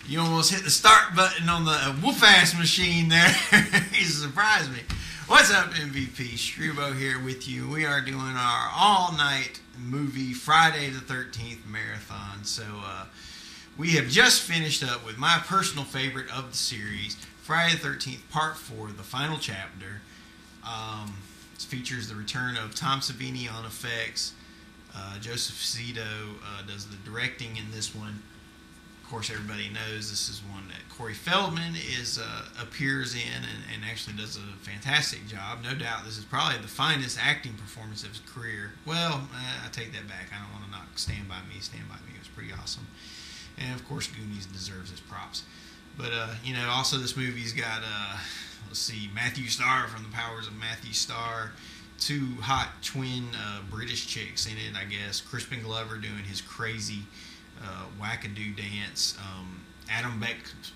You almost hit the start button on the whoop-ass machine there. You surprised me. What's up, MVP? Streebo here with you. We are doing our all-night movie Friday the 13th marathon. So we have just finished up with my personal favorite of the series, Friday the 13th Part 4, the final chapter. It features the return of Tom Savini on effects. Joseph Zito does the directing in this one. Of course, everybody knows this is one that Corey Feldman appears in and actually does a fantastic job. No doubt this is probably the finest acting performance of his career. Well, I take that back. I don't want to knock Stand By Me. Stand By Me was pretty awesome. And, of course, Goonies deserves his props. But, also this movie's got, let's see, Matthew Starr from The Powers of Matthew Starr. Two hot twin British chicks in it, I guess. Crispin Glover doing his crazy wackadoo dance. Adam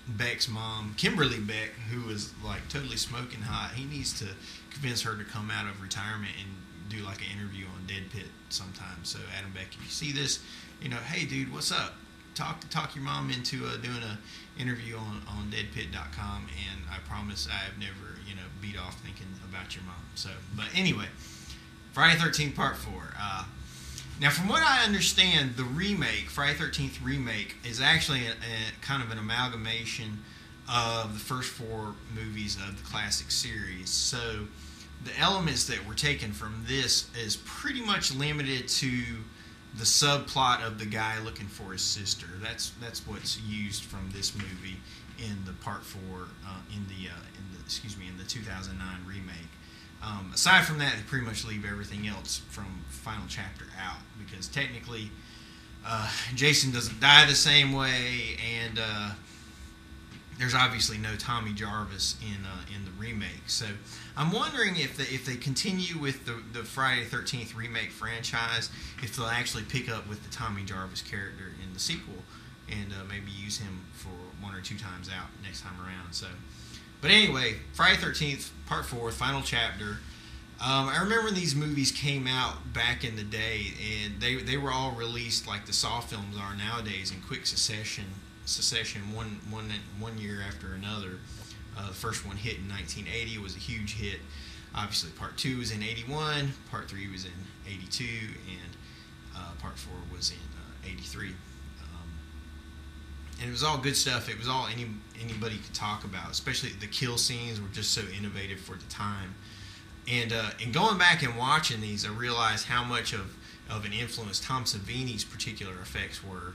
Beck's mom, Kimberly Beck, who is like totally smoking hot. He needs to convince her to come out of retirement and do like an interview on Dead Pit sometime. So Adam Beck, if you see this, hey dude, what's up? Talk your mom into doing an interview on deadpit.com, and I promise I've never beat off thinking about your mom. So, but anyway, Friday 13th Part 4. Now, from what I understand, the remake, Friday 13th remake, is actually a kind of an amalgamation of the first four movies of the classic series. So, the elements that were taken from this is pretty much limited to the subplot of the guy looking for his sister. That's what's used from this movie in the Part 4 in the 2009 remake. Aside from that, they pretty much leave everything else from final chapter out, because technically Jason doesn't die the same way, and there's obviously no Tommy Jarvis in the remake. So I'm wondering if they continue with the Friday the 13th remake franchise, if they'll actually pick up with the Tommy Jarvis character in the sequel and maybe use him for one or two times out next time around. So, but anyway, Friday the 13th Part 4, final chapter. I remember these movies came out back in the day, and they were all released like the Saw films are nowadays in quick succession, one year after another. The first one hit in 1980. It was a huge hit. Obviously, Part 2 was in 81, Part 3 was in 82, and Part 4 was in 83. And it was all good stuff. It was all anybody could talk about, especially the kill scenes were just so innovative for the time. And going back and watching these, I realized how much of an influence Tom Savini's particular effects were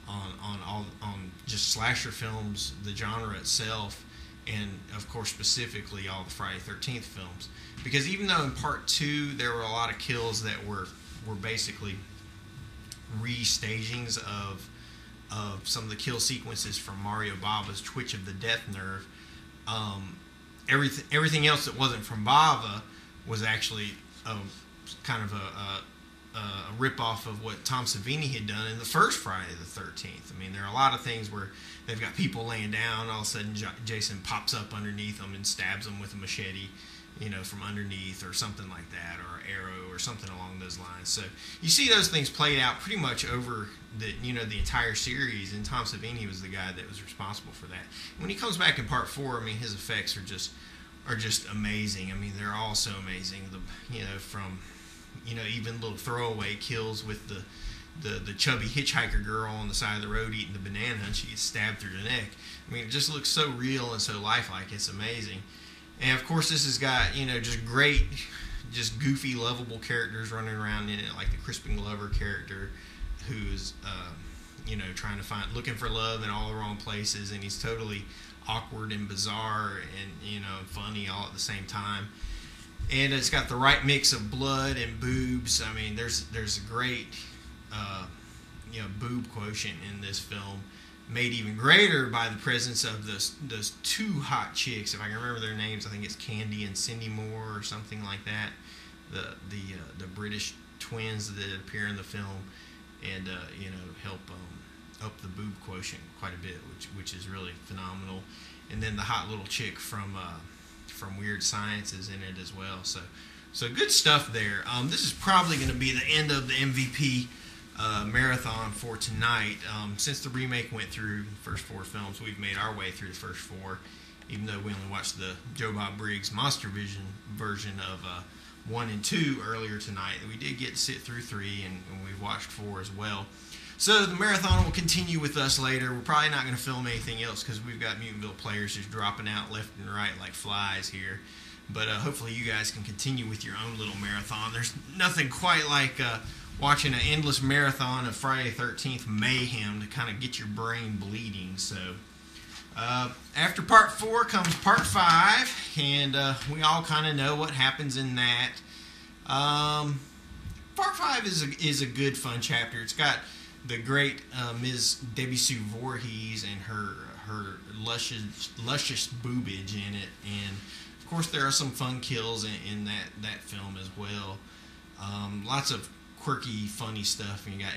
on just slasher films, the genre itself, and of course specifically all the Friday the 13th films. Because even though in Part 2 there were a lot of kills that were basically restagings of some of the kill sequences from Mario Bava's Twitch of the Death Nerve, everything else that wasn't from Bava was actually kind of a rip-off of what Tom Savini had done in the first Friday the 13th. I mean, there are a lot of things where they've got people laying down, all of a sudden Jason pops up underneath them and stabs them with a machete, from underneath or something like that, or an arrow or something along those lines. So you see those things played out pretty much over the entire series, and Tom Savini was the guy that was responsible for that. When he comes back in Part 4, I mean, his effects are just amazing. I mean, they're all so amazing. From even little throwaway kills with the chubby hitchhiker girl on the side of the road eating the banana, and she gets stabbed through the neck. I mean, it just looks so real and so lifelike. It's amazing. And of course, this has got just great, just goofy, lovable characters running around in it, like the Crispin Glover character, who's trying to looking for love in all the wrong places, and he's totally awkward and bizarre and funny all at the same time. And it's got the right mix of blood and boobs. I mean, there's a great boob quotient in this film, made even greater by the presence of those two hot chicks. If I can remember their names, I think it's Candy and Cindy Moore or something like that. The British twins that appear in the film, and help up the boob quotient quite a bit, which is really phenomenal. And then the hot little chick from Weird Science is in it as well. So good stuff there. This is probably going to be the end of the MVP marathon for tonight. Since the remake went through the first 4 films, we've made our way through the first 4, even though we only watched the Joe Bob Briggs Monster Vision version of 1 and 2 earlier tonight. We did get to sit through 3, and we've watched 4 as well. So the marathon will continue with us later. We're probably not going to film anything else because we've got Mutantville Players just dropping out left and right like flies here. But hopefully you guys can continue with your own little marathon. There's nothing quite like watching an endless marathon of Friday the 13th mayhem to kind of get your brain bleeding. So after part 4 comes part 5, and we all kind of know what happens in that. Part 5 is a good fun chapter. It's got the great Ms. Debbie Sue Voorhees and her luscious boobage in it, and of course there are some fun kills in that film as well. Lots of quirky, funny stuff, and you got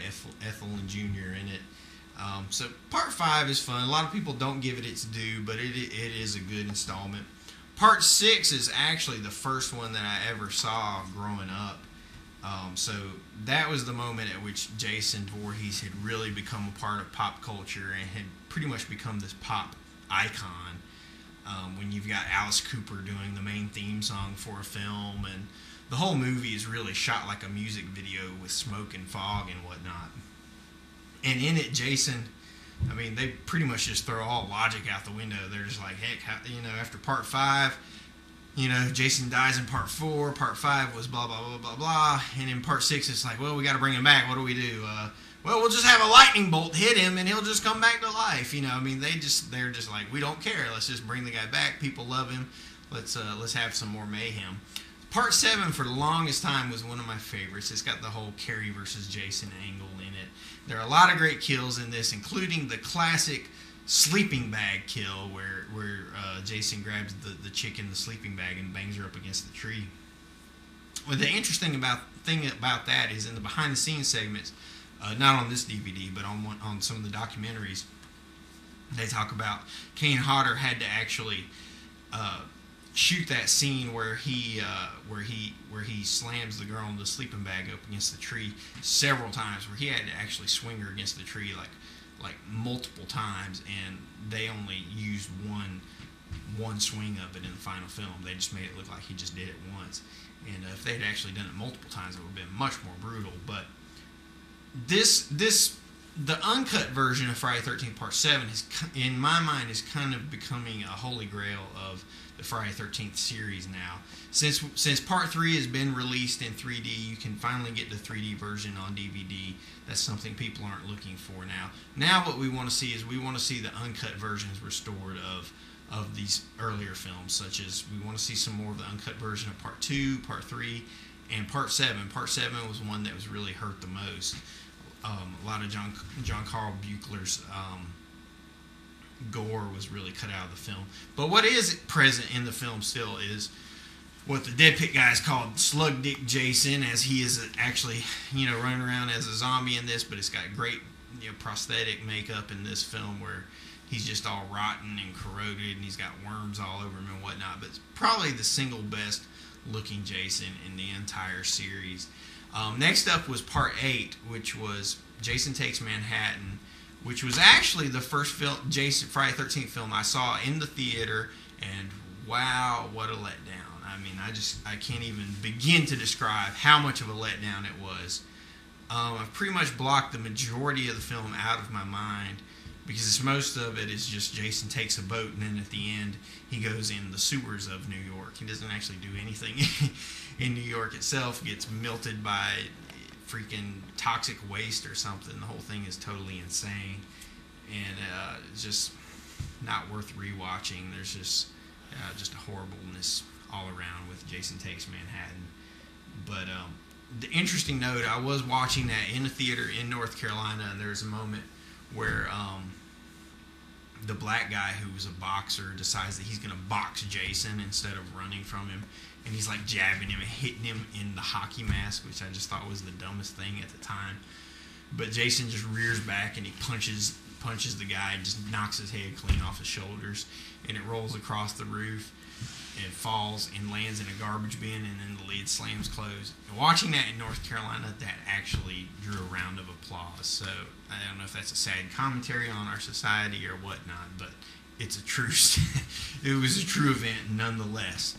Ethel and Junior in it. So part 5 is fun. A lot of people don't give it its due, but it is a good installment. Part 6 is actually the first one that I ever saw growing up. So that was the moment at which Jason Voorhees had really become a part of pop culture and had pretty much become this pop icon. When you've got Alice Cooper doing the main theme song for a film, and the whole movie is really shot like a music video with smoke and fog and whatnot. And in it, Jason, I mean, they pretty much just throw all logic out the window. They're just like, heck, after part 5, Jason dies in part 4. Part 5 was blah, blah, blah, blah, blah. And in part 6, it's like, well, we got to bring him back. What do we do? Well, we'll just have a lightning bolt hit him, and he'll just come back to life. They're just like, we don't care. Let's just bring the guy back. People love him. Let's have some more mayhem. Part 7, for the longest time, was one of my favorites. It's got the whole Carrie versus Jason angle in it. There are a lot of great kills in this, including the classic sleeping bag kill where Jason grabs the chick in the sleeping bag and bangs her up against the tree. Well, the interesting thing about that is in the behind-the-scenes segments, not on this DVD, but on some of the documentaries, they talk about Kane Hodder had to actually shoot that scene where he slams the girl in the sleeping bag up against the tree several times, where he had to actually swing her against the tree like multiple times, and they only used one swing of it in the final film. They just made it look like he just did it once, and if they had actually done it multiple times, it would have been much more brutal. But the uncut version of Friday the 13th Part 7 is, in my mind, is kind of becoming a holy grail of the Friday the 13th series now. Since Part 3 has been released in 3D, you can finally get the 3D version on DVD. That's something people aren't looking for now. Now what we want to see is we want to see the uncut versions restored of these earlier films, such as we want to see some more of the uncut version of Part 2, Part 3, and Part 7. Part 7 was one that was really hurt the most. A lot of John Carl Buechler's gore was really cut out of the film. But what is present in the film still is what the Dead Pit guys called Slug Dick Jason, as he is actually, running around as a zombie in this, but it's got great, prosthetic makeup in this film where he's just all rotten and corroded and he's got worms all over him and whatnot. But it's probably the single best looking Jason in the entire series. Next up was Part 8, which was Jason Takes Manhattan, which was actually the first film, Friday the 13th film I saw in the theater, and wow, what a letdown. I mean, I can't even begin to describe how much of a letdown it was. I've pretty much blocked the majority of the film out of my mind because most of it is just Jason takes a boat, and then at the end he goes in the sewers of New York. He doesn't actually do anything in New York itself. Gets melted by freaking toxic waste or something. The whole thing is totally insane, and it's just not worth rewatching. There's just a horribleness all around with Jason Takes Manhattan. But the interesting note, I was watching that in a theater in North Carolina, and there's a moment where the black guy who was a boxer decides that he's going to box Jason instead of running from him, and he's like jabbing him and hitting him in the hockey mask, which I just thought was the dumbest thing at the time. But Jason just rears back and he punches the guy and just knocks his head clean off his shoulders, and it rolls across the roof. it falls and lands in a garbage bin, and then the lid slams closed. And watching that in North Carolina, that actually drew a round of applause. So I don't know if that's a sad commentary on our society or whatnot, but it's a true. It was a true event nonetheless.